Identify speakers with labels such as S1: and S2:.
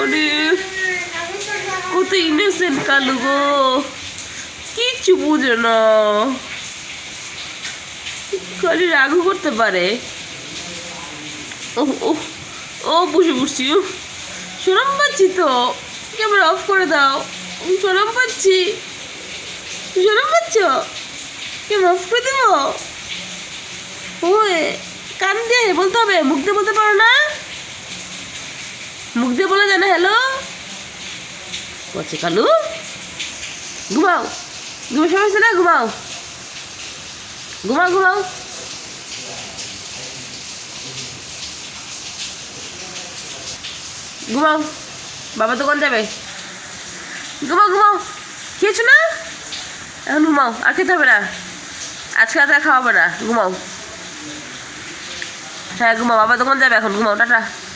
S1: আরে কত ইনোসেন্ট কালু গো, কিচ্ছু বুঝে না, খালি রাগও করতে পারে। ও ও ও বসে বসছি, শরম পাচ্ছি তো, ক্যামেরা অফ করে দাও, শরম পাচ্ছি। শরম পাচ্ছ? ক্যামেরা অফ করে দেব? ওই কান দিয়ে বলতে হবে, মুখ দিয়ে বলতে পারো না? মুখ দিয়ে বলা যায় না হ্যালো বলছে কালু? ঘুমাও, ঘুমের সময় হচ্ছে না, ঘুমাও ঘুমাও ঘুমাও। ঘুমাও, বাবা দোকান যাবে, ঘুমাও ঘুমাও। খেয়েছো না? এখন ঘুমাও, আর খেতে হবে না, আজকে রাতে আর খাওয়াবে না, ঘুমাও। হ্যাঁ ঘুমাও, বাবা দোকান যাবে এখন, ঘুমাও, টাটা।